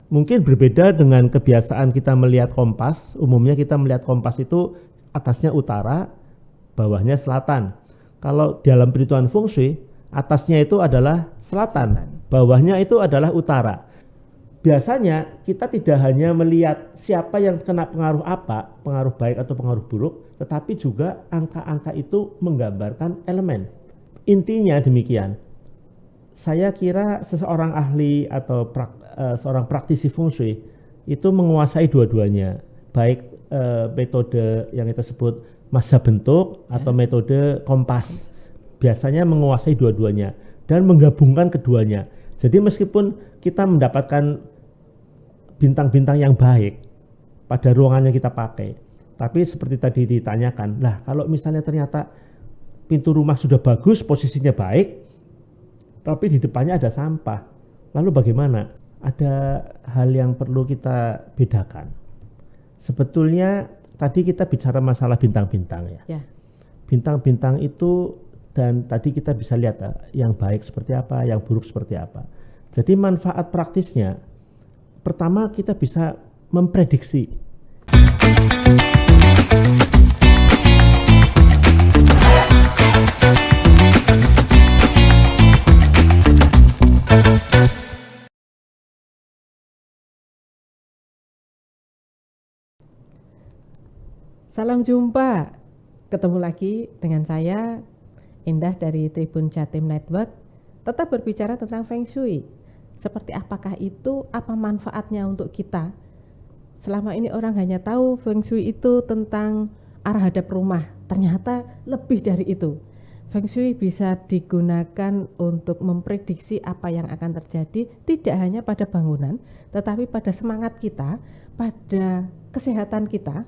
Mungkin berbeda dengan kebiasaan kita melihat kompas. Umumnya kita melihat kompas itu atasnya utara, bawahnya selatan. Kalau dalam perhitungan feng shui, atasnya itu adalah selatan, bawahnya itu adalah utara. Biasanya kita tidak hanya melihat siapa yang kena pengaruh apa, pengaruh baik atau pengaruh buruk, tetapi juga angka-angka itu menggambarkan elemen. Intinya demikian. Saya kira seseorang ahli atau seorang praktisi feng shui itu menguasai dua-duanya, baik metode yang kita sebut massa bentuk atau metode kompas. Biasanya menguasai dua-duanya dan menggabungkan keduanya. Jadi meskipun kita mendapatkan bintang-bintang yang baik pada ruangan yang kita pakai, tapi seperti tadi ditanyakan, lah kalau misalnya ternyata pintu rumah sudah bagus, posisinya baik, tapi di depannya ada sampah, lalu bagaimana? Ada hal yang perlu kita bedakan. Sebetulnya tadi kita bicara masalah bintang-bintang ya. Bintang-bintang itu, dan tadi kita bisa lihat yang baik seperti apa, yang buruk seperti apa. Jadi manfaat praktisnya, pertama kita bisa memprediksi. Salam jumpa, ketemu lagi dengan saya Indah dari Tribun Jatim Network. Tetap berbicara tentang Feng Shui. Seperti apakah itu, apa manfaatnya untuk kita? Selama ini orang hanya tahu Feng Shui itu tentang arah hadap rumah. Ternyata lebih dari itu. Feng Shui bisa digunakan untuk memprediksi apa yang akan terjadi, tidak hanya pada bangunan, tetapi pada semangat kita, pada kesehatan kita.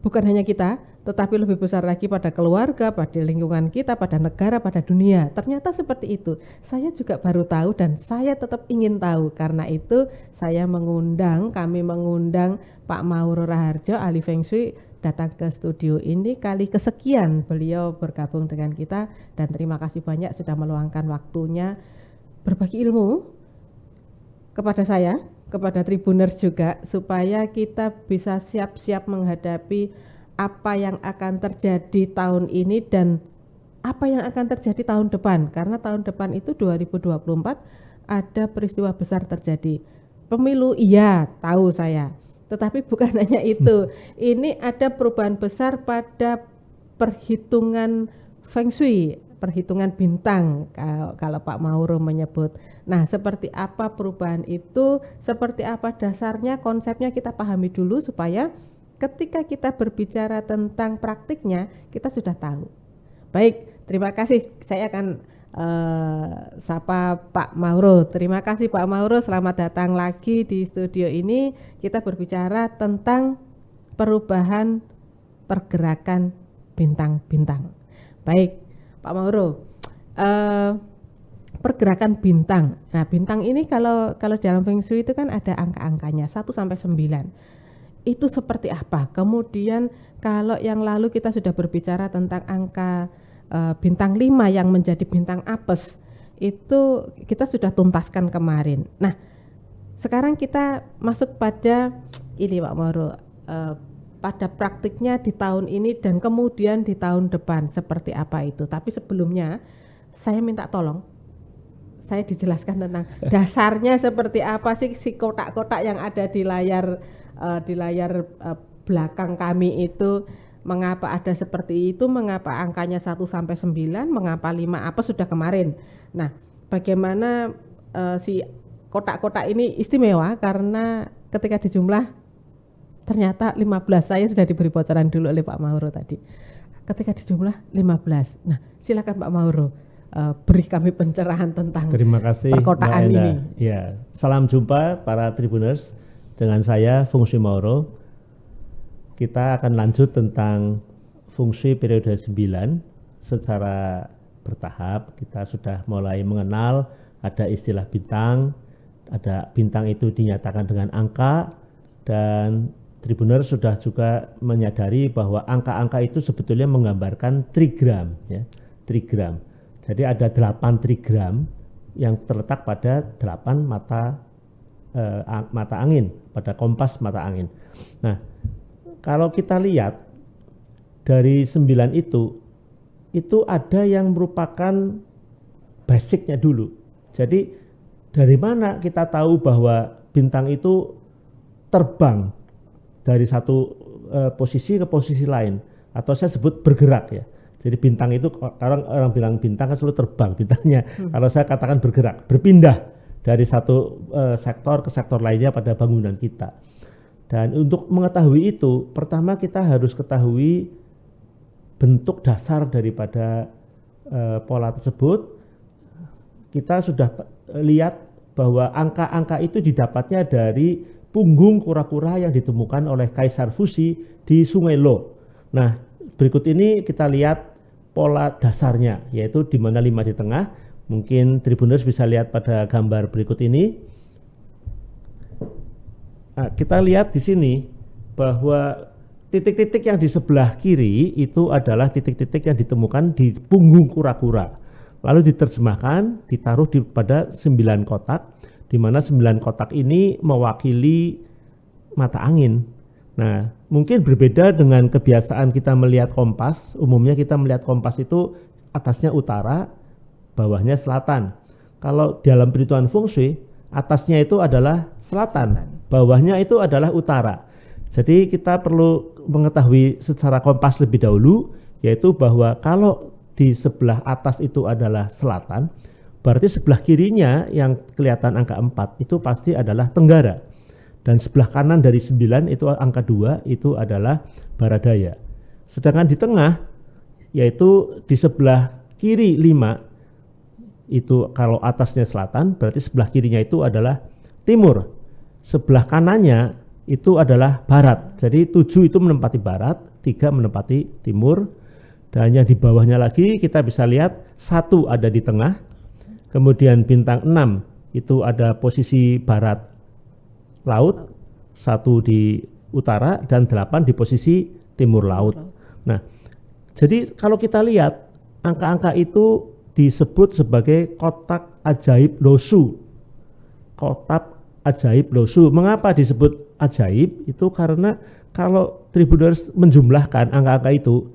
Bukan hanya kita, tetapi lebih besar lagi pada keluarga, pada lingkungan kita, pada negara, pada dunia. Ternyata seperti itu. Saya juga baru tahu dan saya tetap ingin tahu. Karena itu kami mengundang Pak Mauro Raharjo, ahli Feng Shui, datang ke studio ini. Kali kesekian beliau bergabung dengan kita, dan terima kasih banyak sudah meluangkan waktunya berbagi ilmu kepada saya, kepada Tribuners juga, supaya kita bisa siap-siap menghadapi apa yang akan terjadi tahun ini dan apa yang akan terjadi tahun depan. Karena tahun depan itu 2024 ada peristiwa besar terjadi. Pemilu, iya, tahu saya. Tetapi bukan hanya itu. Ini ada perubahan besar pada perhitungan Feng Shui, perhitungan bintang kalau Pak Mauro menyebut. Nah, seperti apa perubahan itu, seperti apa dasarnya, konsepnya kita pahami dulu supaya ketika kita berbicara tentang praktiknya kita sudah tahu. Baik, terima kasih. Saya akan sapa Pak Mauro. Terima kasih Pak Mauro, selamat datang lagi di studio ini. Kita berbicara tentang perubahan pergerakan bintang-bintang. Baik, Pak Mauro, pergerakan bintang. Nah, bintang ini kalau dalam Feng Shui itu kan ada angka-angkanya 1 sampai 9. Itu seperti apa? Kemudian kalau yang lalu kita sudah berbicara tentang angka bintang 5 yang menjadi bintang apes, itu kita sudah tuntaskan kemarin. Nah, sekarang kita masuk pada ini Pak Mauro, pada praktiknya di tahun ini dan kemudian di tahun depan seperti apa itu. Tapi sebelumnya saya minta tolong, saya dijelaskan tentang dasarnya seperti apa sih si kotak-kotak yang ada di layar belakang kami itu, mengapa ada seperti itu, mengapa angkanya 1 sampai 9, mengapa 5 apa sudah kemarin. Nah, bagaimana si kotak-kotak ini istimewa karena ketika dijumlah ternyata 15. Saya sudah diberi bocoran dulu oleh Pak Mauro tadi. Ketika dijumlah 15. Nah, silakan Pak Mauro. Beri kami pencerahan tentang Terima kasih, perkotaan ini. Ya, salam jumpa para Tribuners, dengan saya Feng Shui Mauro. Kita akan lanjut tentang Feng Shui periode 9 secara bertahap. Kita sudah mulai mengenal ada istilah bintang, ada bintang itu dinyatakan dengan angka, dan Tribuners sudah juga menyadari bahwa angka-angka itu sebetulnya menggambarkan trigram, ya, trigram. Jadi ada 8 trigram yang terletak pada 8 mata mata angin, pada kompas mata angin. Nah, kalau kita lihat dari 9 itu ada yang merupakan basicnya dulu. Jadi dari mana kita tahu bahwa bintang itu terbang dari satu posisi ke posisi lain, atau saya sebut bergerak ya. Jadi bintang itu, orang bilang bintang kan selalu terbang bintangnya. Kalau saya katakan bergerak, berpindah dari satu sektor ke sektor lainnya pada bangunan kita. Dan untuk mengetahui itu, pertama kita harus ketahui bentuk dasar daripada pola tersebut. Kita sudah lihat bahwa angka-angka itu didapatnya dari punggung kura-kura yang ditemukan oleh Kaisar Fusi di Sungai Lo. Nah, berikut ini kita lihat pola dasarnya, yaitu di mana 5 di tengah. Mungkin Tribuners bisa lihat pada gambar berikut ini. Nah, kita lihat di sini bahwa titik-titik yang di sebelah kiri itu adalah titik-titik yang ditemukan di punggung kura-kura. Lalu diterjemahkan, ditaruh pada 9 kotak, di mana 9 kotak ini mewakili mata angin. Nah, mungkin berbeda dengan kebiasaan kita melihat kompas. Umumnya kita melihat kompas itu atasnya utara, bawahnya selatan. Kalau dalam perhitungan feng shui, atasnya itu adalah selatan, bawahnya itu adalah utara. Jadi kita perlu mengetahui secara kompas lebih dahulu, yaitu bahwa kalau di sebelah atas itu adalah selatan, berarti sebelah kirinya yang kelihatan angka 4 itu pasti adalah tenggara. Dan sebelah kanan dari 9 itu angka 2 itu adalah barat daya. Sedangkan di tengah, yaitu di sebelah kiri 5, itu kalau atasnya selatan, berarti sebelah kirinya itu adalah timur. Sebelah kanannya itu adalah barat. Jadi 7 itu menempati barat, 3 menempati timur. Dan yang di bawahnya lagi kita bisa lihat 1 ada di tengah, kemudian bintang 6 itu ada posisi barat laut, 1 di utara, dan 8 di posisi timur laut. Nah, jadi kalau kita lihat angka-angka itu disebut sebagai kotak ajaib Losu. Kotak ajaib Losu. Mengapa disebut ajaib? Itu karena kalau Tribuners menjumlahkan angka-angka itu,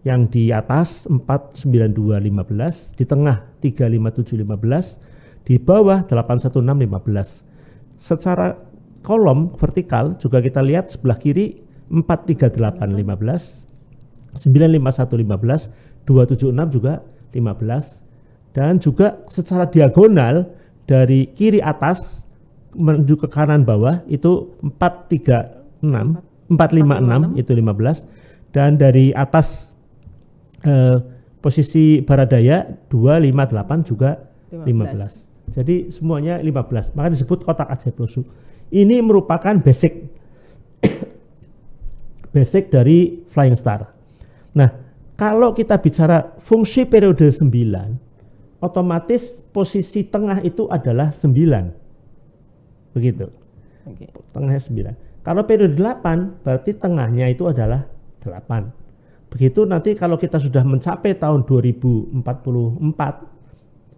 yang di atas 4, 9, 2, 15, di tengah 3, 5, 7, 15, di bawah 8, 1, 6, 15. Secara kolom vertikal juga kita lihat sebelah kiri 4, 3, 8, 15, 9, 5, 1, 15, 2, 7, 6 juga 15, dan juga secara diagonal dari kiri atas menuju ke kanan bawah itu 4, 3, 6, 4, 5, 6 itu 15, dan dari atas posisi barat daya 2, 5, 8 juga 15. Jadi semuanya 15, maka disebut kotak ajaib Losu. Ini merupakan basic basic dari Flying Star. Nah, kalau kita bicara fungsi periode 9, otomatis posisi tengah itu adalah 9. Begitu. Okay. Tengahnya 9. Kalau periode 8, berarti tengahnya itu adalah 8. Begitu nanti kalau kita sudah mencapai tahun 2044,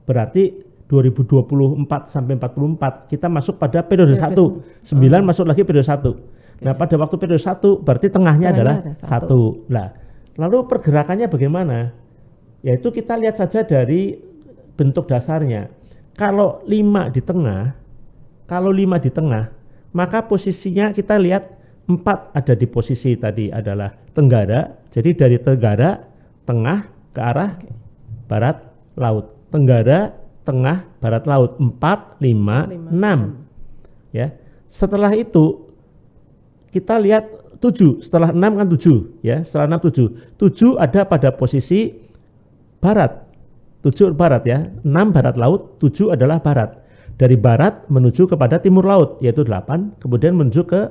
berarti 2024 sampai 44 kita masuk pada periode 1. 9 masuk lagi periode 1. Okay. Nah, pada waktu periode 1 berarti tengahnya adalah 1. Nah, lalu pergerakannya bagaimana? Yaitu kita lihat saja dari bentuk dasarnya. Kalau 5 di tengah, maka posisinya kita lihat 4 ada di posisi tadi adalah tenggara. Jadi dari tenggara tengah ke arah barat laut. Tenggara tengah barat laut 4, 5, 6. Ya. Setelah itu kita lihat 7. Setelah 6 kan 7 ya. Setelah 6 7. 7 ada pada posisi barat. 7 barat ya. 6 barat laut, 7 adalah barat. Dari barat menuju kepada timur laut yaitu 8, kemudian menuju ke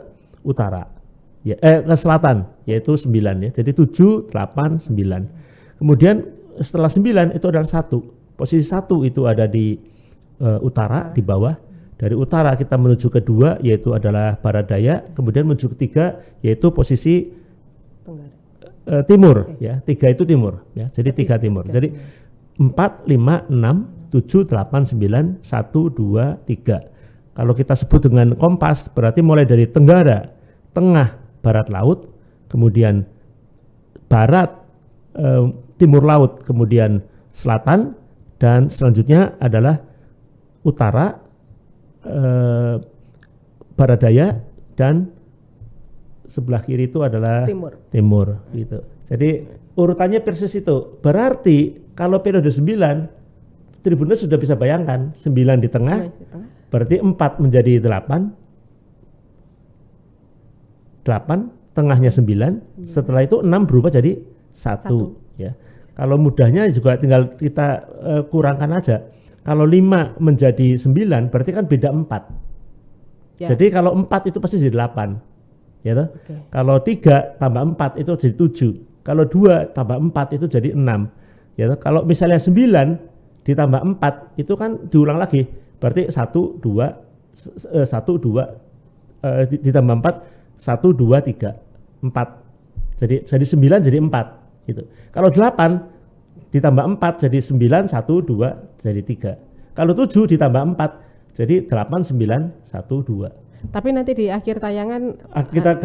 utara, ya, ke selatan, yaitu 9 ya. Jadi 7, 8, 9. Kemudian setelah 9 itu adalah 1. Posisi 1 itu ada di utara, di bawah. Dari utara kita menuju ke 2, yaitu adalah barat daya. Kemudian menuju ke 3, yaitu posisi timur, ya. 3 itu timur, ya. Jadi 3 timur. Jadi 4, 5, 6, 7, 8, 9, 1, 2, 3. Kalau kita sebut dengan kompas berarti mulai dari tenggara, tengah, barat laut, kemudian barat, timur laut, kemudian selatan, dan selanjutnya adalah utara, barat daya, dan sebelah kiri itu adalah timur gitu. Jadi urutannya persis itu. Berarti kalau periode 9, Tribuners sudah bisa bayangkan 9 di tengah, berarti 4 menjadi 8, tengahnya 9, setelah itu 6 berubah jadi 1 ya. Kalau mudahnya juga tinggal kita kurangkan aja. Kalau 5 menjadi 9 berarti kan beda 4. Ya. Jadi kalau 4 itu pasti jadi 8. Ya toh? Kalau 3 tambah 4 itu jadi 7. Kalau 2 tambah 4 itu jadi 6. Ya toh? Kalau misalnya 9 ditambah 4 itu kan diulang lagi. Berarti 1 2 ditambah 4 1 2 3 4. Jadi 9 jadi 4 gitu. Kalau 8 ditambah 4 jadi 9 1 2 jadi 3. Kalau 7 ditambah 4 jadi 8 9 1 2. Tapi nanti di akhir tayangan kita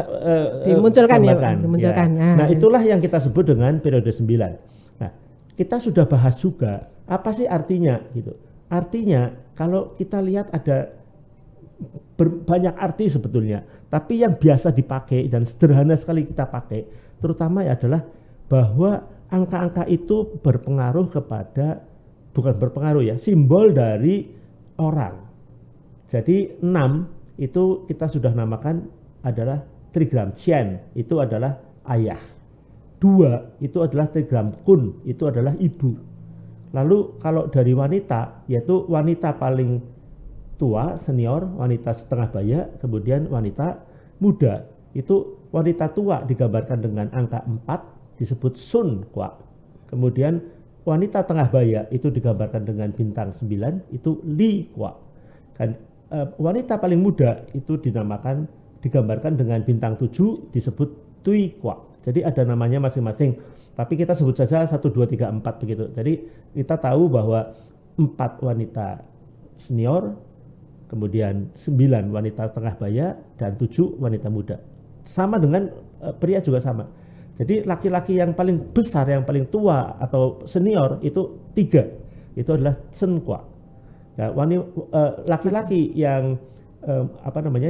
dimunculkan ya, dimunculkan. Ya. Nah, itulah yang kita sebut dengan periode 9. Nah, kita sudah bahas juga apa sih artinya gitu. Artinya kalau kita lihat ada banyak arti sebetulnya, tapi yang biasa dipakai dan sederhana sekali kita pakai, terutama adalah bahwa angka-angka itu berpengaruh kepada, bukan berpengaruh ya, simbol dari orang. Jadi 6 itu kita sudah namakan adalah trigram Chen, itu adalah ayah. 2 itu adalah trigram Kun, itu adalah ibu. Lalu kalau dari wanita, yaitu wanita paling tua, senior, wanita setengah baya, kemudian wanita muda. Itu wanita tua digambarkan dengan angka 4, disebut Sun Kwa. Kemudian wanita tengah baya itu digambarkan dengan bintang 9, itu Li Kwa. Dan wanita paling muda itu digambarkan dengan bintang 7, disebut Tui Kwa. Jadi ada namanya masing-masing, tapi kita sebut saja 1, 2, 3, 4 begitu. Jadi kita tahu bahwa 4 wanita senior, kemudian 9 wanita tengah baya, dan 7 wanita muda. Sama dengan pria juga sama. Jadi laki-laki yang paling besar, yang paling tua atau senior itu 3, itu adalah Sen Kwa. Nah, laki-laki yang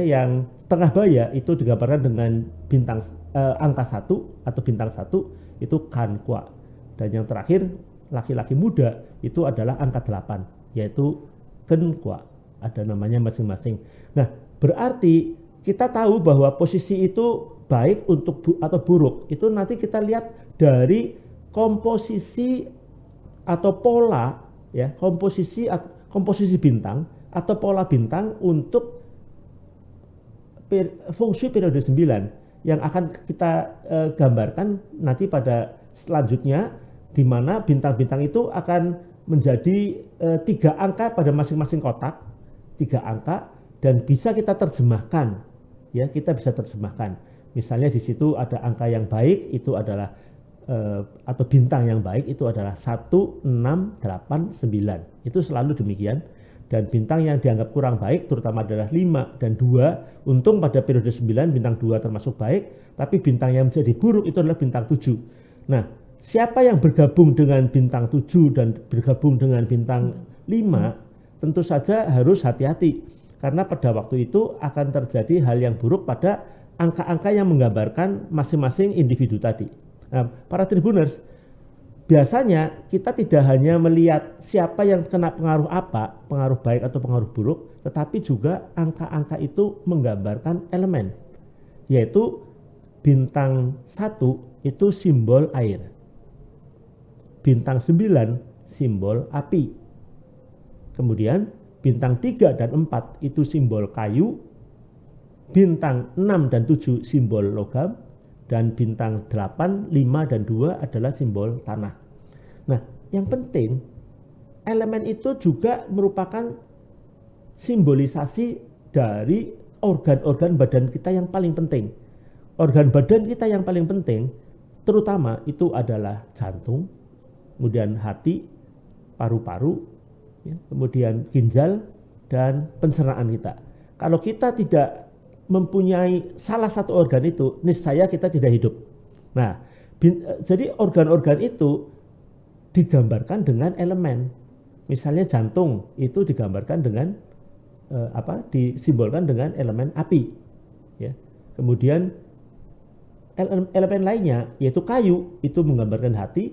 yang tengah baya itu digambarkan dengan bintang angka 1 atau bintang 1, itu Kan Kwa. Dan yang terakhir laki-laki muda itu adalah angka 8, yaitu Ken Kwa. Ada namanya masing-masing. Nah, berarti kita tahu bahwa posisi itu baik untuk atau buruk itu nanti kita lihat dari komposisi atau pola ya, komposisi bintang atau pola bintang untuk feng shui periode 9 yang akan kita gambarkan nanti pada selanjutnya, di mana bintang-bintang itu akan menjadi 3 angka pada masing-masing kotak, 3 angka, dan bisa kita terjemahkan ya, kita bisa terjemahkan. Misalnya di situ ada angka yang baik itu adalah atau bintang yang baik itu adalah 1, 6, 8, 9. Itu selalu demikian. Dan bintang yang dianggap kurang baik terutama adalah 5 dan 2. Untung pada periode 9 bintang 2 termasuk baik, tapi bintang yang menjadi buruk itu adalah bintang 7. Nah, siapa yang bergabung dengan bintang 7 dan bergabung dengan bintang 5 tentu saja harus hati-hati, karena pada waktu itu akan terjadi hal yang buruk pada angka-angka yang menggambarkan masing-masing individu tadi. Nah, para Tribuners, biasanya kita tidak hanya melihat siapa yang kena pengaruh apa, pengaruh baik atau pengaruh buruk, tetapi juga angka-angka itu menggambarkan elemen, yaitu bintang 1 itu simbol air, bintang 9 simbol api, kemudian bintang 3 dan 4 itu simbol kayu, bintang 6 dan 7 simbol logam, dan bintang 8, 5, dan 2 adalah simbol tanah. Nah, yang penting elemen itu juga merupakan simbolisasi dari organ-organ badan kita yang paling penting. Organ badan kita yang paling penting terutama itu adalah jantung, kemudian hati, paru-paru, ya, kemudian ginjal, dan pencernaan kita. Kalau kita tidak mempunyai salah satu organ itu, niscaya kita tidak hidup. Nah, jadi organ-organ itu digambarkan dengan elemen. Misalnya jantung itu digambarkan dengan disimbolkan dengan elemen api. Ya. Kemudian elemen lainnya yaitu kayu itu menggambarkan hati.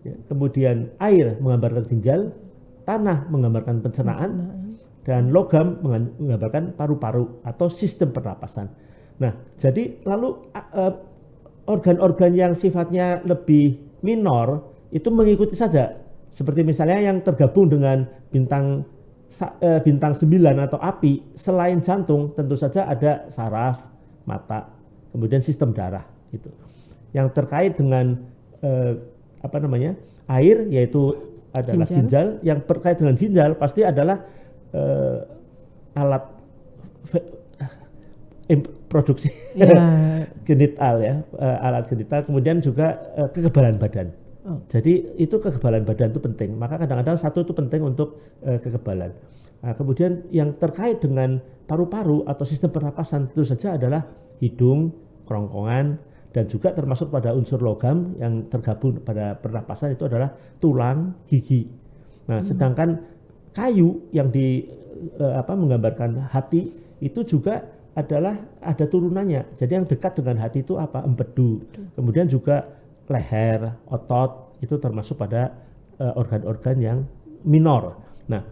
Ya. Kemudian air menggambarkan ginjal, tanah menggambarkan pencernaan, dan logam menggambarkan paru-paru atau sistem pernapasan. Nah, jadi lalu organ-organ yang sifatnya lebih minor itu mengikuti saja. Seperti misalnya yang tergabung dengan bintang 9 atau api, selain jantung tentu saja ada saraf, mata, kemudian sistem darah itu. Yang terkait dengan air yaitu adalah ginjal. Yang terkait dengan ginjal pasti adalah alat produksi genital ya, alat genital, kemudian juga kekebalan badan. Jadi itu kekebalan badan itu penting, maka kadang-kadang satu itu penting untuk kekebalan. Nah, kemudian yang terkait dengan paru-paru atau sistem pernapasan itu saja adalah hidung, kerongkongan, dan juga termasuk pada unsur logam yang tergabung pada pernapasan itu adalah tulang, gigi. Nah, sedangkan kayu yang menggambarkan hati itu juga adalah ada turunannya. Jadi yang dekat dengan hati itu empedu. Kemudian juga leher, otot itu termasuk pada organ-organ yang minor. Nah,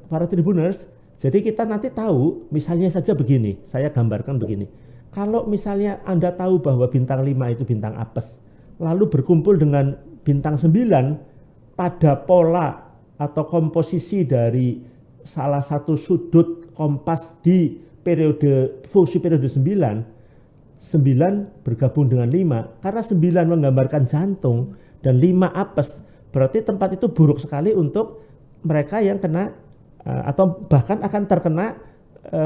para tribuners, jadi kita nanti tahu misalnya saja begini, saya gambarkan begini. Kalau misalnya Anda tahu bahwa bintang 5 itu bintang apes, lalu berkumpul dengan bintang 9 pada pola atau komposisi dari salah satu sudut kompas di fungsi periode 9 bergabung dengan 5, karena 9 menggambarkan jantung dan 5 apes, berarti tempat itu buruk sekali untuk mereka yang kena atau bahkan akan terkena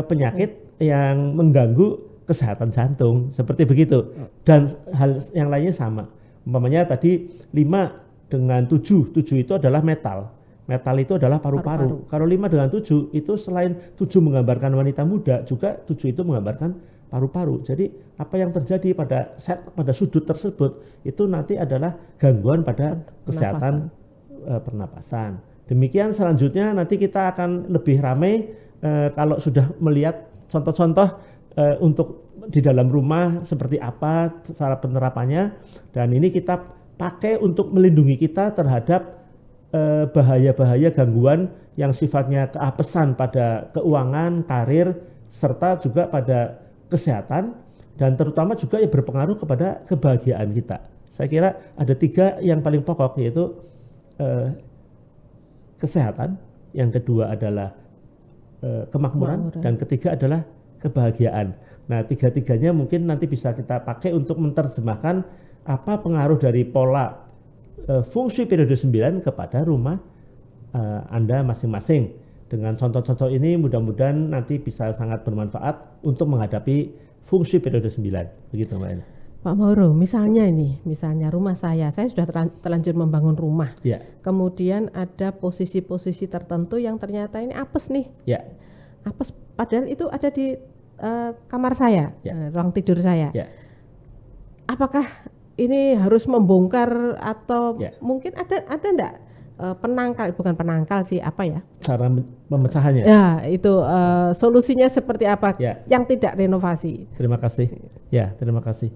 penyakit yang mengganggu kesehatan jantung, seperti begitu. Dan hal yang lainnya sama, umpamanya tadi 5 dengan 7 itu adalah metal itu adalah paru-paru. Kalau 5 dengan 7 itu selain 7 menggambarkan wanita muda, juga 7 itu menggambarkan paru-paru. Jadi apa yang terjadi pada sudut tersebut itu nanti adalah gangguan pada kesehatan pernapasan. Demikian selanjutnya nanti kita akan lebih ramai kalau sudah melihat contoh-contoh untuk di dalam rumah seperti apa cara penerapannya, dan ini kita pakai untuk melindungi kita terhadap bahaya-bahaya gangguan yang sifatnya keapesan pada keuangan, karir, serta juga pada kesehatan, dan terutama juga yang berpengaruh kepada kebahagiaan kita. Saya kira ada 3 yang paling pokok, yaitu kesehatan, yang kedua adalah kemakmuran, dan ketiga adalah kebahagiaan. Nah, 3-tiganya mungkin nanti bisa kita pakai untuk menerjemahkan apa pengaruh dari pola fungsi periode 9 kepada rumah Anda masing-masing. Dengan contoh-contoh ini mudah-mudahan nanti bisa sangat bermanfaat untuk menghadapi fungsi periode 9. Begitu Mbak Ena. Pak Mauro, misalnya rumah saya sudah terlanjur membangun rumah. Ya. Kemudian ada posisi-posisi tertentu yang ternyata ini apes nih. Ya. Apes, padahal itu ada di kamar saya, ruang tidur saya. Ya. Apakah ini harus membongkar atau mungkin ada enggak penangkal, bukan penangkal sih, apa ya? Cara pemecahannya. Ya, itu solusinya seperti apa yang tidak renovasi? Terima kasih. Ya, terima kasih.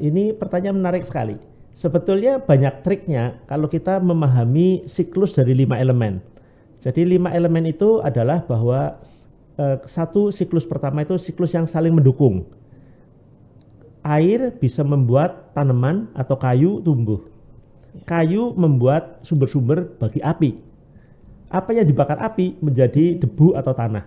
Ini pertanyaan menarik sekali. Sebetulnya banyak triknya kalau kita memahami siklus dari 5 elemen. Jadi 5 elemen itu adalah bahwa satu siklus pertama itu siklus yang saling mendukung. Air bisa membuat tanaman atau kayu tumbuh. Kayu membuat sumber-sumber bagi api. Apa yang dibakar api menjadi debu atau tanah.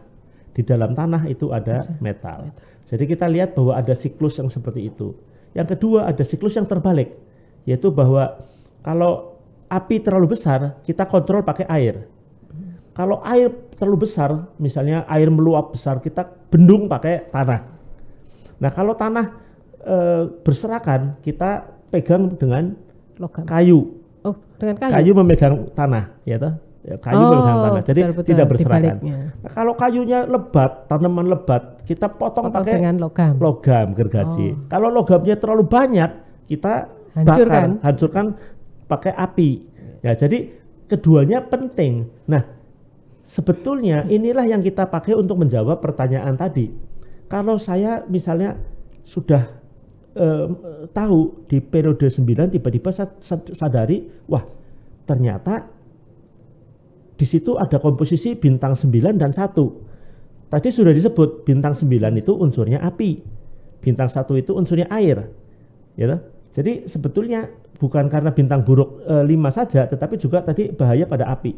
Di dalam tanah itu ada metal. Jadi kita lihat bahwa ada siklus yang seperti itu. Yang kedua ada siklus yang terbalik, yaitu bahwa kalau api terlalu besar kita kontrol pakai air. Kalau air terlalu besar, misalnya air meluap besar, kita bendung pakai tanah. Nah, kalau tanah berserakan, kita pegang dengan logam, kayu. Oh, dengan kayu. Kayu memegang tanah, ya toh. Kayu memegang tanah, jadi betul-betul, tidak berserakan. dibaliknya. Nah, kalau kayunya lebat, tanaman lebat, kita potong pakai dengan logam. gergaji. Kalau logamnya terlalu banyak, kita hancurkan pakai api. Ya, jadi keduanya penting. Nah, sebetulnya inilah yang kita pakai untuk menjawab pertanyaan tadi. Kalau saya misalnya sudah tahu di periode 9 tiba-tiba sadari, wah ternyata di situ ada komposisi bintang 9 dan 1. Tadi sudah disebut bintang 9 itu unsurnya api. Bintang 1 itu unsurnya air. Ya, jadi sebetulnya bukan karena bintang buruk 5 saja, tetapi juga tadi bahaya pada api.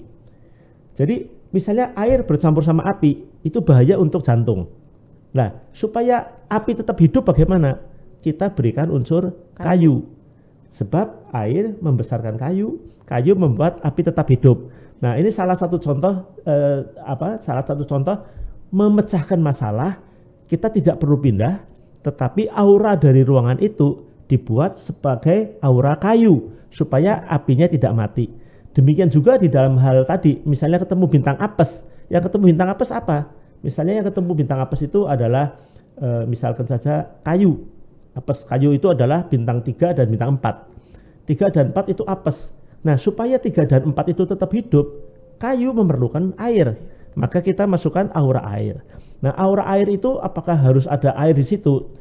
Jadi misalnya air bercampur sama api, itu bahaya untuk jantung. Nah, supaya api tetap hidup bagaimana? Kita berikan unsur kayu. Sebab air membesarkan kayu, kayu membuat api tetap hidup. Nah, ini salah satu contoh memecahkan masalah. Kita tidak perlu pindah, tetapi aura dari ruangan itu dibuat sebagai aura kayu supaya apinya tidak mati. Demikian juga di dalam hal tadi, misalnya ketemu bintang apes. Yang ketemu bintang apes apa? Misalnya yang ketemu bintang apes itu adalah misalkan saja kayu. Apes kayu itu adalah bintang 3 dan bintang 4. 3 dan 4 itu apes. Nah, supaya 3 dan 4 itu tetap hidup, kayu memerlukan air. Maka kita masukkan aura air. Nah, aura air itu apakah harus ada air di situ?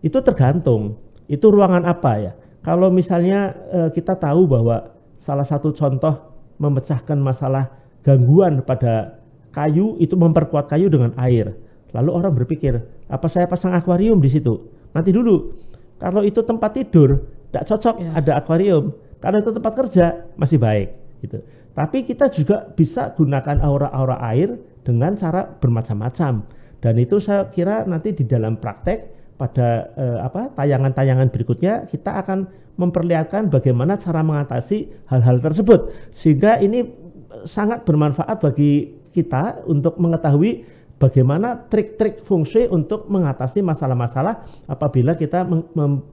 Itu tergantung. Itu ruangan apa ya? Kalau misalnya kita tahu bahwa salah satu contoh memecahkan masalah gangguan pada kayu itu memperkuat kayu dengan air. Lalu orang berpikir, apa saya pasang akuarium di situ? Nanti dulu. Kalau itu tempat tidur, tidak cocok ada akuarium. Kalau itu tempat kerja, masih baik. Gitu. Tapi kita juga bisa gunakan aura-aura air dengan cara bermacam-macam. Dan itu saya kira nanti di dalam praktek pada tayangan-tayangan berikutnya kita akan memperlihatkan bagaimana cara mengatasi hal-hal tersebut. Sehingga ini sangat bermanfaat bagi kita untuk mengetahui bagaimana trik-trik feng shui untuk mengatasi masalah-masalah apabila kita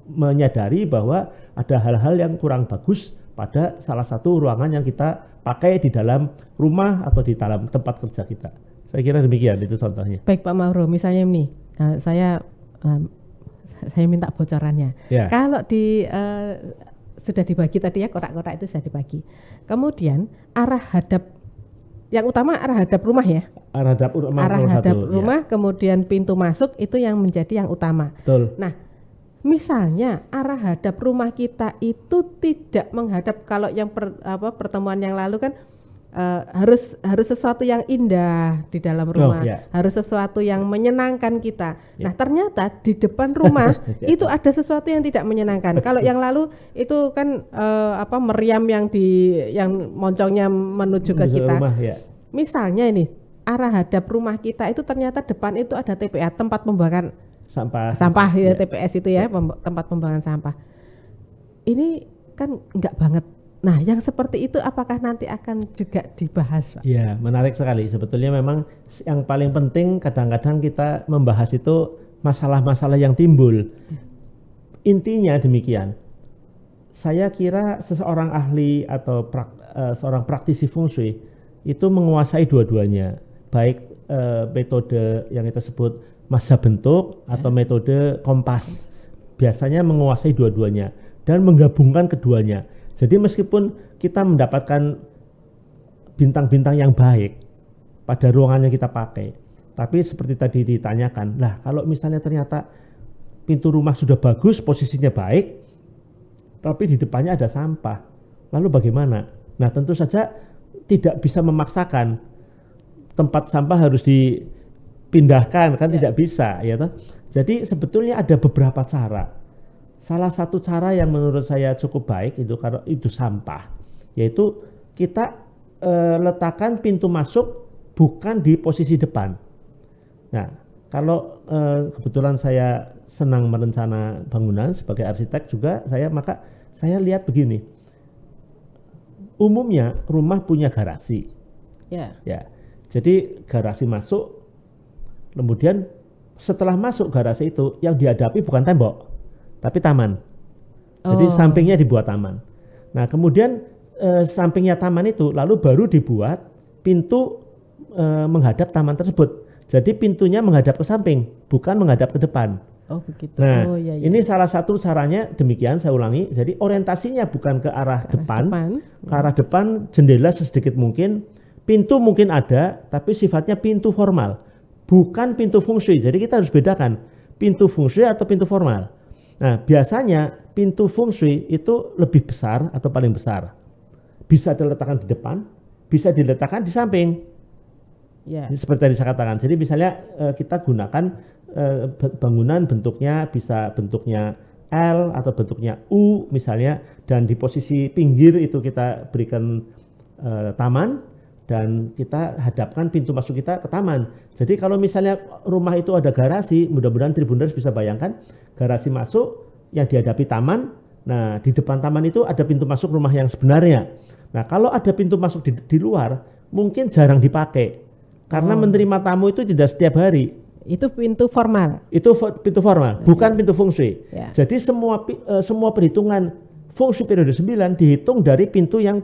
menyadari bahwa ada hal-hal yang kurang bagus pada salah satu ruangan yang kita pakai di dalam rumah atau di dalam tempat kerja kita. Saya kira demikian itu contohnya. Baik Pak Mauro, misalnya ini saya minta bocorannya. Ya. Kalau sudah dibagi tadi ya, kotak-kotak itu sudah dibagi. Kemudian arah hadap yang utama arah hadap rumah ya. Arah hadap rumah, kemudian pintu masuk itu yang menjadi yang utama. Betul. Nah, misalnya arah hadap rumah kita itu tidak menghadap, kalau yang pertemuan yang lalu kan harus sesuatu yang indah di dalam rumah, harus sesuatu yang menyenangkan kita. Nah, ternyata di depan rumah itu ada sesuatu yang tidak menyenangkan. Kalau yang lalu itu kan meriam yang moncongnya menuju ke kita. Rumah, Misalnya ini arah hadap rumah kita itu ternyata depan itu ada TPA, tempat pembuangan sampah ya, TPS itu ya, tempat pembuangan sampah. Ini kan enggak banget. Nah, yang seperti itu apakah nanti akan juga dibahas, Pak? Ya, menarik sekali. Sebetulnya memang yang paling penting kadang-kadang kita membahas itu masalah-masalah yang timbul. Intinya demikian. Saya kira seseorang ahli atau seorang praktisi feng shui itu menguasai dua-duanya. Baik metode yang kita sebut massa bentuk atau metode kompas. Biasanya menguasai dua-duanya dan menggabungkan keduanya. Jadi meskipun kita mendapatkan bintang-bintang yang baik pada ruangan yang kita pakai, tapi seperti tadi ditanyakan, lah kalau misalnya ternyata pintu rumah sudah bagus, posisinya baik, tapi di depannya ada sampah, lalu bagaimana? Nah, tentu saja tidak bisa memaksakan tempat sampah harus dipindahkan, kan tidak bisa, ya toh. Jadi sebetulnya ada beberapa cara. Salah satu cara yang menurut saya cukup baik itu kalau itu sampah, yaitu kita letakkan pintu masuk bukan di posisi depan. Nah, kalau kebetulan saya senang merencana bangunan sebagai arsitek juga, maka saya lihat begini. Umumnya rumah punya garasi, ya. Jadi garasi masuk, kemudian setelah masuk garasi itu yang dihadapi bukan tembok, tapi taman. Jadi sampingnya dibuat taman. Nah, kemudian sampingnya taman itu lalu baru dibuat pintu menghadap taman tersebut. Jadi pintunya menghadap ke samping, bukan menghadap ke depan. Oh begitu. Nah, iya. ini salah satu caranya demikian, saya ulangi. Jadi orientasinya bukan ke arah depan, ke arah depan, jendela sesedikit mungkin, pintu mungkin ada, tapi sifatnya pintu formal, bukan pintu feng shui. Jadi kita harus bedakan pintu feng shui atau pintu formal. Nah, biasanya pintu feng shui itu lebih besar atau paling besar. Bisa diletakkan di depan, bisa diletakkan di samping. Seperti tadi saya katakan. Jadi misalnya kita gunakan bangunan bentuknya bisa bentuknya L atau bentuknya U misalnya, dan di posisi pinggir itu kita berikan taman dan kita hadapkan pintu masuk kita ke taman. Jadi kalau misalnya rumah itu ada garasi, mudah-mudahan Tribuners bisa bayangkan garasi masuk yang dihadapi taman. Nah, di depan taman itu ada pintu masuk rumah yang sebenarnya. Nah, kalau ada pintu masuk di luar mungkin jarang dipakai karena menerima tamu itu tidak setiap hari. Itu pintu formal. Itu pintu formal, bukan pintu feng shui. Ya. Jadi semua perhitungan feng shui periode 9 dihitung dari pintu yang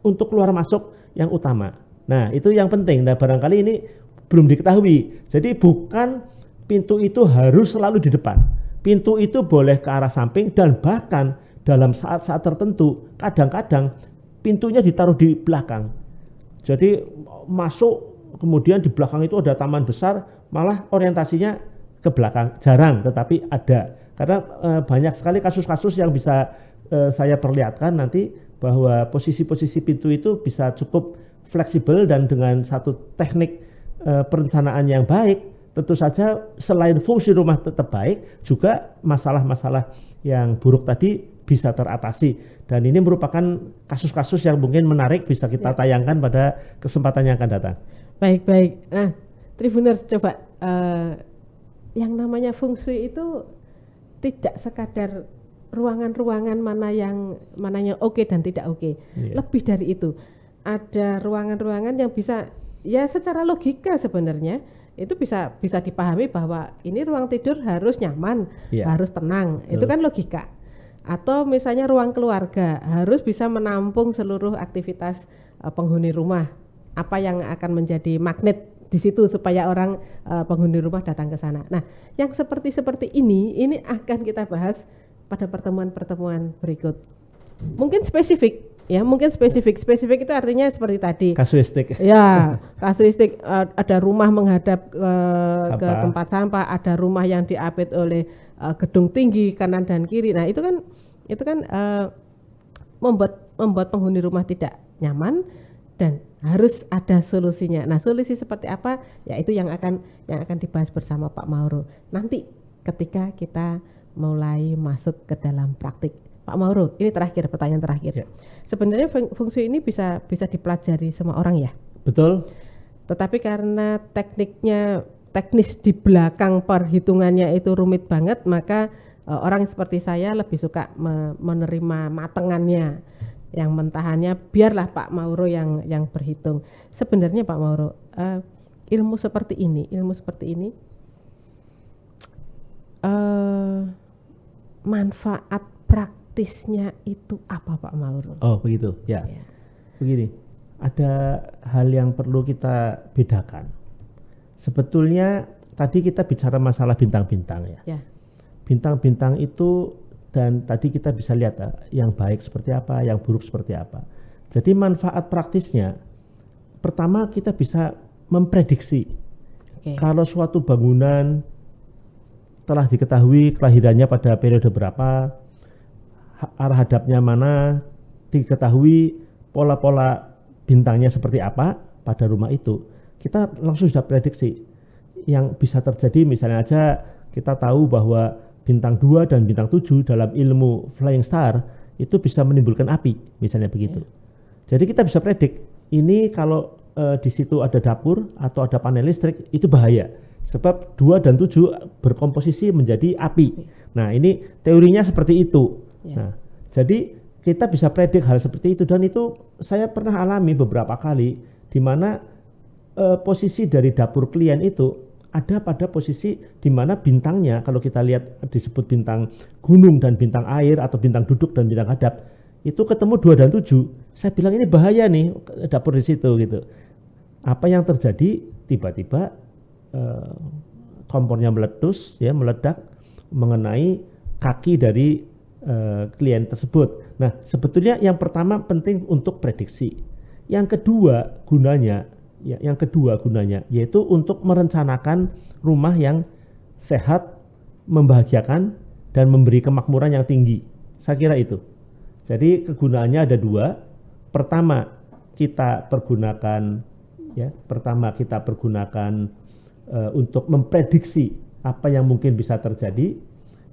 untuk keluar masuk yang utama. Nah, itu yang penting. Nah, barangkali ini belum diketahui. Jadi bukan pintu itu harus selalu di depan. Pintu itu boleh ke arah samping dan bahkan dalam saat-saat tertentu kadang-kadang pintunya ditaruh di belakang. Jadi masuk kemudian di belakang itu ada taman besar, malah orientasinya ke belakang, jarang tetapi ada. Karena banyak sekali kasus-kasus yang bisa saya perlihatkan nanti bahwa posisi-posisi pintu itu bisa cukup fleksibel dan dengan satu teknik perencanaan yang baik, tentu saja selain fungsi rumah tetap baik, juga masalah-masalah yang buruk tadi bisa teratasi. Dan ini merupakan kasus-kasus yang mungkin menarik bisa kita tayangkan pada kesempatan yang akan datang. Baik. Nah, Tribuners coba yang namanya feng shui itu tidak sekadar ruangan-ruangan mana yang oke dan tidak oke. Lebih dari itu. Ada ruangan-ruangan yang bisa ya secara logika sebenarnya itu bisa dipahami bahwa ini ruang tidur harus nyaman, harus tenang. Itu kan logika. Atau misalnya ruang keluarga harus bisa menampung seluruh aktivitas penghuni rumah. Apa yang akan menjadi magnet di situ supaya orang penghuni rumah datang ke sana. Nah, yang seperti ini akan kita bahas pada pertemuan-pertemuan berikut. Mungkin spesifik Spesifik itu artinya seperti tadi. Kasuistik. Ya, kasuistik. Ada rumah menghadap ke tempat sampah, ada rumah yang diapit oleh gedung tinggi kanan dan kiri. Nah, itu kan membuat penghuni rumah tidak nyaman dan harus ada solusinya. Nah, solusi seperti apa? Ya itu yang akan dibahas bersama Pak Mauro nanti ketika kita mulai masuk ke dalam praktik. Pak Mauro, ini pertanyaan terakhir. Ya. Sebenarnya feng shui ini bisa dipelajari semua orang ya? Betul. Tetapi karena teknis di belakang perhitungannya itu rumit banget, maka orang seperti saya lebih suka menerima matengannya. Yang mentahannya biarlah Pak Mauro yang berhitung. Sebenarnya Pak Mauro, ilmu seperti ini manfaat praktisnya itu apa Pak Mauro? Oh begitu ya. Begini, ada hal yang perlu kita bedakan. Sebetulnya tadi kita bicara masalah bintang-bintang ya. Bintang-bintang itu, dan tadi kita bisa lihat yang baik seperti apa, yang buruk seperti apa. Jadi manfaat praktisnya, pertama kita bisa memprediksi. Kalau suatu bangunan telah diketahui kelahirannya pada periode berapa, arah hadapnya mana, diketahui pola-pola bintangnya seperti apa pada rumah itu, kita langsung sudah prediksi yang bisa terjadi. Misalnya aja kita tahu bahwa bintang 2 dan bintang 7 dalam ilmu flying star itu bisa menimbulkan api, misalnya begitu. Jadi kita bisa predik, ini kalau di situ ada dapur atau ada panel listrik itu bahaya. Sebab 2 dan 7 berkomposisi menjadi api. Nah, ini teorinya seperti itu. Nah, jadi kita bisa predik hal seperti itu, dan itu saya pernah alami beberapa kali di mana posisi dari dapur klien itu ada pada posisi di mana bintangnya, kalau kita lihat disebut bintang gunung dan bintang air atau bintang duduk dan bintang hadap, itu ketemu 2 dan 7. Saya bilang ini bahaya nih dapur di situ gitu. Apa yang terjadi? Tiba-tiba kompornya meledak mengenai kaki dari klien tersebut. Nah, sebetulnya yang pertama penting untuk prediksi. Yang kedua gunanya yaitu untuk merencanakan rumah yang sehat, membahagiakan dan memberi kemakmuran yang tinggi. Saya kira itu. Jadi kegunaannya ada dua. Pertama kita pergunakan untuk memprediksi apa yang mungkin bisa terjadi,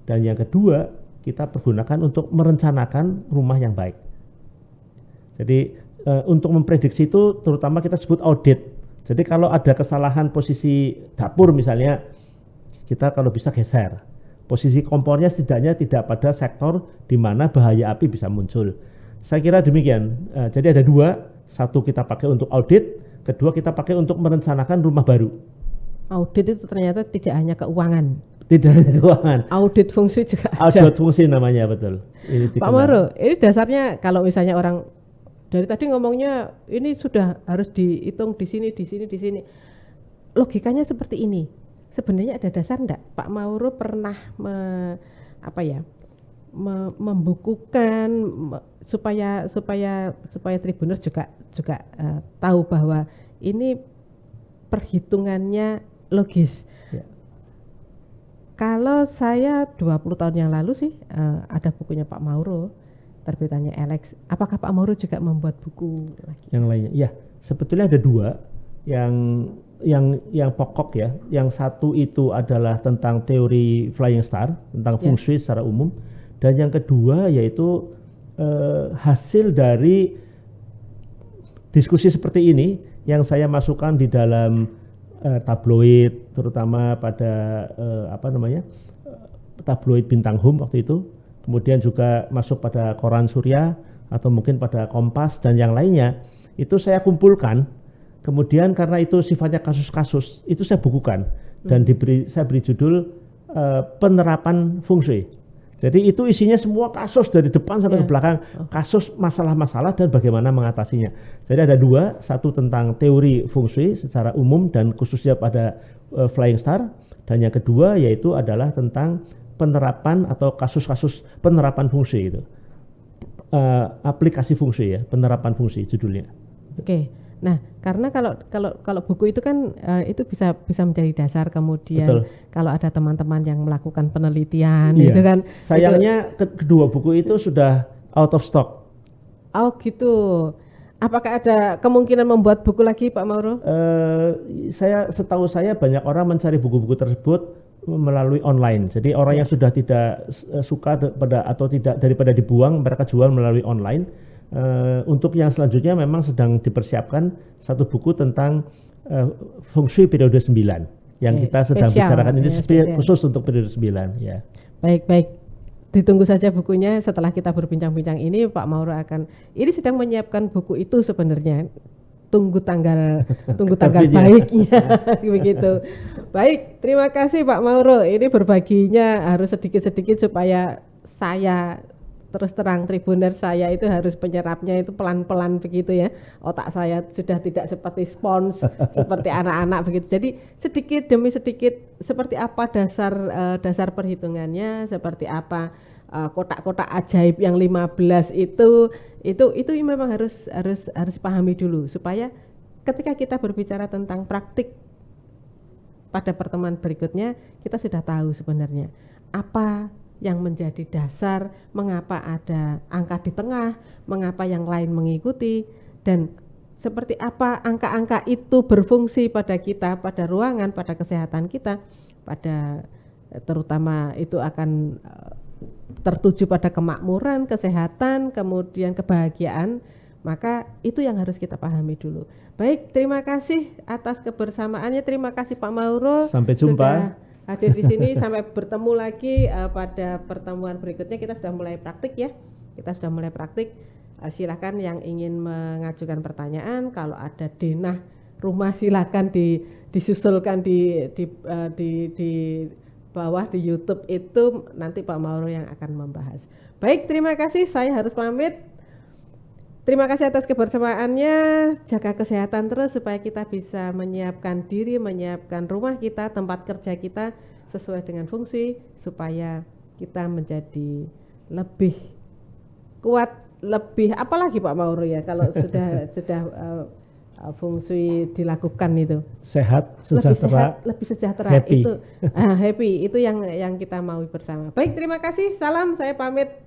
dan yang kedua kita pergunakan untuk merencanakan rumah yang baik. Jadi untuk memprediksi itu terutama kita sebut audit. Jadi kalau ada kesalahan posisi dapur misalnya, kita kalau bisa geser posisi kompornya, setidaknya tidak pada sektor di mana bahaya api bisa muncul. Saya kira demikian. Jadi ada dua, satu kita pakai untuk audit, kedua kita pakai untuk merencanakan rumah baru. Audit itu ternyata tidak hanya keuangan. Tidak hanya keuangan. Audit fungsi juga ada. Audit fungsi namanya, betul. Pak Mauro, ini dasarnya kalau misalnya orang dari tadi ngomongnya ini sudah harus dihitung di sini. Logikanya seperti ini. Sebenarnya ada dasar enggak? Pak Mauro pernah membukukan supaya Tribuners juga tahu bahwa ini perhitungannya logis. Ya. Kalau saya 20 tahun yang lalu sih ada bukunya Pak Mauro, terbitannya Alex. Apakah Pak Mauro juga membuat buku lagi? Yang lainnya? Ya, sebetulnya ada dua yang pokok ya. Yang satu itu adalah tentang teori flying star, tentang feng shui secara umum, dan yang kedua yaitu hasil dari diskusi seperti ini yang saya masukkan di dalam tabloid, terutama pada tabloid Bintang Home waktu itu, kemudian juga masuk pada koran Surya atau mungkin pada Kompas dan yang lainnya. Itu saya kumpulkan. Kemudian karena itu sifatnya kasus-kasus, itu saya bukukan dan saya beri judul penerapan feng shui. Jadi itu isinya semua kasus dari depan sampai ke belakang, kasus masalah-masalah dan bagaimana mengatasinya. Jadi ada dua, satu tentang teori feng shui secara umum dan khususnya pada flying star, dan yang kedua yaitu adalah tentang penerapan atau kasus-kasus penerapan feng shui itu. Aplikasi feng shui ya, penerapan feng shui judulnya. Oke. Nah, karena kalau buku itu kan itu bisa menjadi dasar kemudian. Betul. Kalau ada teman-teman yang melakukan penelitian itu kan. Sayangnya kedua buku itu sudah out of stock. Oh gitu. Apakah ada kemungkinan membuat buku lagi Pak Mauro? Setahu saya banyak orang mencari buku-buku tersebut melalui online. Jadi orang yang sudah tidak suka daripada dibuang, mereka jual melalui online. Untuk yang selanjutnya memang sedang dipersiapkan satu buku tentang feng shui periode 9 yang kita sedang bicarakan ini khusus untuk periode 9 ya. Baik. Ditunggu saja bukunya. Setelah kita berbincang-bincang ini Pak Mauro ini sedang menyiapkan buku itu sebenarnya. Tunggu tanggal baiknya begitu. Baik, terima kasih Pak Mauro. Ini berbaginya harus sedikit-sedikit supaya saya terus terang Tribuners, saya itu harus penyerapnya itu pelan-pelan begitu ya. Otak saya sudah tidak seperti spons seperti anak-anak begitu. Jadi sedikit demi sedikit seperti apa dasar perhitungannya, seperti apa kotak-kotak ajaib yang 15 itu memang harus dipahami dulu supaya ketika kita berbicara tentang praktik pada pertemuan berikutnya kita sudah tahu sebenarnya apa yang menjadi dasar mengapa ada angka di tengah, mengapa yang lain mengikuti, dan seperti apa angka-angka itu berfungsi pada kita, pada ruangan, pada kesehatan kita, pada terutama itu akan tertuju pada kemakmuran, kesehatan, kemudian kebahagiaan, maka itu yang harus kita pahami dulu. Baik, terima kasih atas kebersamaannya, terima kasih Pak Mauro. Sampai jumpa. Hadir di sini. Sampai bertemu lagi pada pertemuan berikutnya. Kita sudah mulai praktik ya. Silakan yang ingin mengajukan pertanyaan, kalau ada denah rumah silakan disusulkan di bawah di YouTube itu, nanti Pak Mauro yang akan membahas. Baik, terima kasih. Saya harus pamit. Terima kasih atas kebersamaannya. Jaga kesehatan terus supaya kita bisa menyiapkan diri, menyiapkan rumah kita, tempat kerja kita sesuai dengan fungsi supaya kita menjadi lebih kuat, lebih apalagi Pak Mauro ya kalau sudah fungsi dilakukan itu. Sehat, lebih sejahtera happy. Itu happy itu yang kita mau bersama. Baik, terima kasih. Salam, saya pamit.